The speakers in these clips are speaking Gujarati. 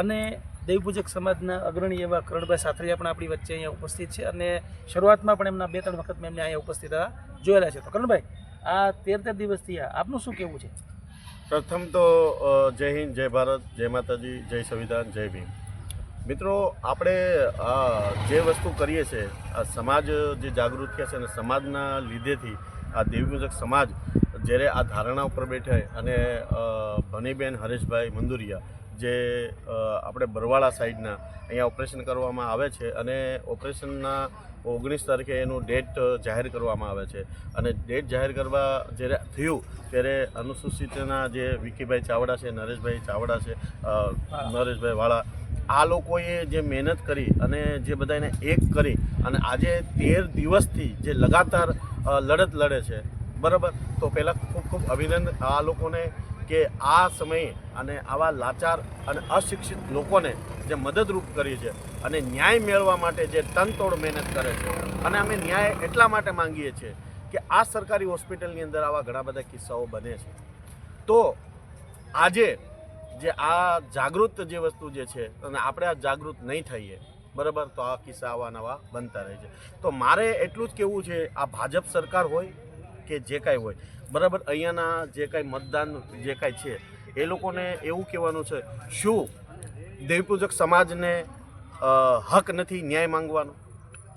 અને દેવપૂજક સમાજના અગ્રણી એવા કરણભાઈ સાથળિયા પણ આપણી વચ્ચે અહીંયા ઉપસ્થિત છે અને શરૂઆતમાં પણ એમના 2-3 વખત મેં એમને અહીંયા ઉપસ્થિત જોયેલા છે. તો કરણભાઈ, આ 13 દિવસથી આપનું શું કહેવું છે? પ્રથમ તો જય હિન્દ, જય ભારત, જય માતાજી, જય સંવિધાન, જય ભીમ. મિત્રો, આપણે જે વસ્તુ કરીએ છીએ, આ સમાજ જે જાગૃત થયા છે અને સમાજના લીધેથી આ દેવપૂજક સમાજ જ્યારે આ ધારણા ઉપર બેઠા અને ભનીબેન હરેશભાઈ મંદુરિયા જે આપણે બરવાળા સાઈડના અહીંયા ઓપરેશન કરવામાં આવે છે અને ઓપરેશનના 19 તારીખે એનું ડેટ જાહેર કરવામાં આવે છે અને ડેટ જાહેર કરવા જ્યારે થયું ત્યારે અનુસૂચિતના જે વિકીભાઈ ચાવડા છે, નરેશભાઈ ચાવડા છે, નરેશભાઈ વાળા, આ લોકોએ જે મહેનત કરી અને જે બધાને એક કરી અને આજે 13 દિવસથી જે લગાતાર લડત લડે છે, બરાબર. તો પહેલાં ખૂબ ખૂબ અભિનંદન આ લોકોને કે આ સમયે અને આવા લાચાર અને અશિક્ષિત લોકોને જે મદદરૂપ કરી છે અને ન્યાય મેળવવા માટે જે તનતોડ મહેનત કરે છે. અને અમે ન્યાય એટલા માટે માંગીએ છીએ કે આ સરકારી હોસ્પિટલની અંદર આવા ઘણા બધા કિસ્સાઓ બને છે. તો આજે જે આ જાગૃત જે વસ્તુ જે છે અને આપણે આ જાગૃત નહીં થઈએ, બરાબર, તો આ કિસ્સા આવા નવા બનતા રહે છે. તો મારે એટલું જ કહેવું છે, આ ભાજપ સરકાર હોય કે જે કાંઈ હોય, બરાબર, અહીંયાના જે કાંઈ મતદાન જે કાંઈ છે એ લોકોને એવું કહેવાનું છે, શું દેવીપૂજક સમાજને હક નથી ન્યાય માંગવાનો?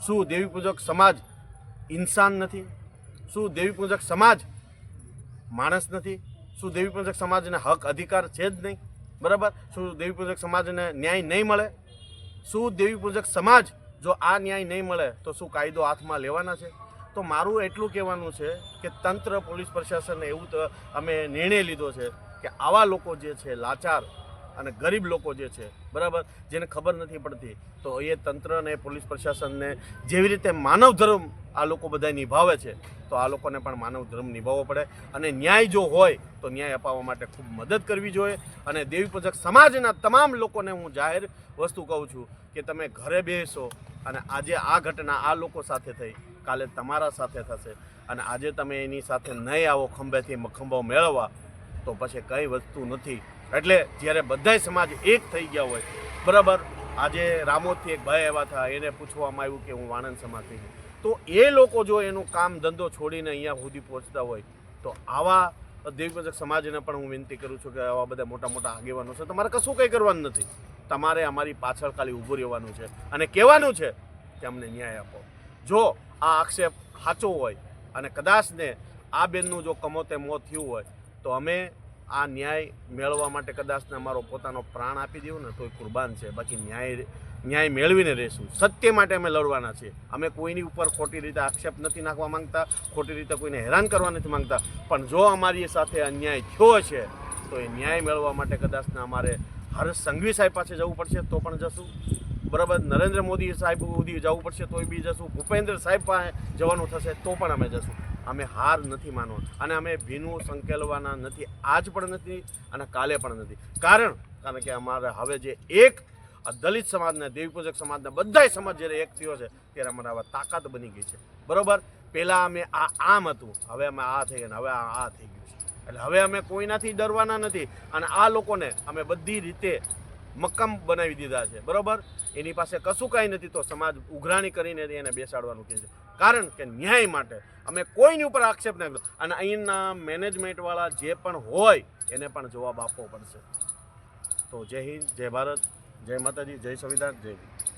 શું દેવીપૂજક સમાજ ઇન્સાન નથી? શું દેવીપૂજક સમાજ માણસ નથી? શું દેવીપૂજક સમાજને હક અધિકાર છે જ નહીં? બરાબર. શું દેવીપૂજક સમાજને ન્યાય નહીં મળે? શું દેવીપૂજક સમાજ જો આ ન્યાય નહીં મળે તો શું કાયદો હાથમાં લેવાના છે? તો મારું એટલું કહેવાનું છે કે તંત્ર, પોલીસ પ્રશાસનને એવું તો અમે નિર્ણય લીધો છે કે આવા લોકો જે છે, લાચાર અને ગરીબ લોકો જે છે, બરાબર, જેને ખબર નથી પડતી, તો એ તંત્ર અને પોલીસ પ્રશાસનને જેવી રીતે માનવ ધર્મ આ લોકો બધા નિભાવે છે, તો આ લોકોને પણ માનવ ધર્મ નિભાવવો પડે અને ન્યાય જો હોય તો ન્યાય અપાવવા માટે ખૂબ મદદ કરવી જોઈએ. અને દેવીપૂજક સમાજના તમામ લોકોને હું જાહેર વસ્તુ કહું છું કે તમે ઘરે બેસો અને આજે આ ઘટના આ લોકો સાથે થઈ, કાલે તમારા સાથે થશે અને આજે તમે એની સાથે નહીં આવો ખંભેથી ખંભો મેળવવા તો પછી કંઈ વસ્તુ નથી. એટલે જ્યારે બધાય સમાજ એક થઈ ગયા હોય, બરાબર. આજે રામોદથી એક ભાઈ આવ્યા હતા, એને પૂછવામાં આવ્યું કે હું વાણંદ સમાજથી છું, તો એ લોકો જો એનું કામ ધંધો છોડીને અહીંયા સુધી પહોંચતા હોય તો આવા દેવપૂજક સમાજને પણ હું વિનંતી કરું છું કે આવા બધા મોટા મોટા આગેવાનો છે, તમારે કશું કંઈ કરવાનું નથી, તમારે અમારી પાછળ ખાલી ઊભું રહેવાનું છે અને કહેવાનું છે કે અમને ન્યાય આપો. જો આ આક્ષેપ સાચો હોય અને કદાચને આ બેનનું જો કમોતે મોત થયું હોય તો અમે આ ન્યાય મેળવવા માટે કદાચને અમારો પોતાનો પ્રાણ આપી દેવું ને તોય કુરબાન છે. બાકી ન્યાય મેળવીને રહેશું. સત્ય માટે અમે લડવાના છીએ. અમે કોઈની ઉપર ખોટી રીતે આક્ષેપ નથી નાખવા માંગતા, ખોટી રીતે કોઈને હેરાન કરવા નથી માંગતા, પણ જો અમારી સાથે અન્યાય થયો છે તો એ ન્યાય મેળવવા માટે કદાચને અમારે હર્ષ સંઘવી સાહેબ પાસે જવું પડશે તો પણ જશું, બરાબર. નરેન્દ્ર મોદી સાહેબ સુધી જવું પડશે તોય બી જશું. ભૂપેન્દ્ર સાહેબ પાસે જવાનું થશે તો પણ અમે જશું. અમે હાર નથી માનવા અને અમે ભીનું સંકેલવાના નથી, આજ પણ નથી અને કાલે પણ નથી. કારણ કે અમારે હવે જે એક દલિત સમાજના, દેવીપૂજક સમાજના બધાય સમાજ જ્યારે એક થયો છે ત્યારે અમારે હવે તાકાત બની ગઈ છે, બરાબર. પહેલાં અમે આમ હતું, હવે અમે આ થઈ ગયા, હવે આ થઈ ગયું છે. એટલે હવે અમે કોઈનાથી ડરવાના નથી અને આ લોકોને અમે બધી રીતે મક્કમ બનાવી દીધા છે, બરાબર. એની પાસે કશું કાંઈ નથી તો સમાજ ઉઘરાણી કરીને એને બેસાડવાનું કહે છે. કારણ કે ન્યાય માટે અમે કોઈની ઉપર આક્ષેપ નહીં કર્યો અને અહીંના મેનેજમેન્ટવાળા જે પણ હોય એને પણ જવાબ આપવો પડશે. તો જય હિન્દ, જય ભારત, જય માતાજી, જય સંવિધાન, જય ભીમ.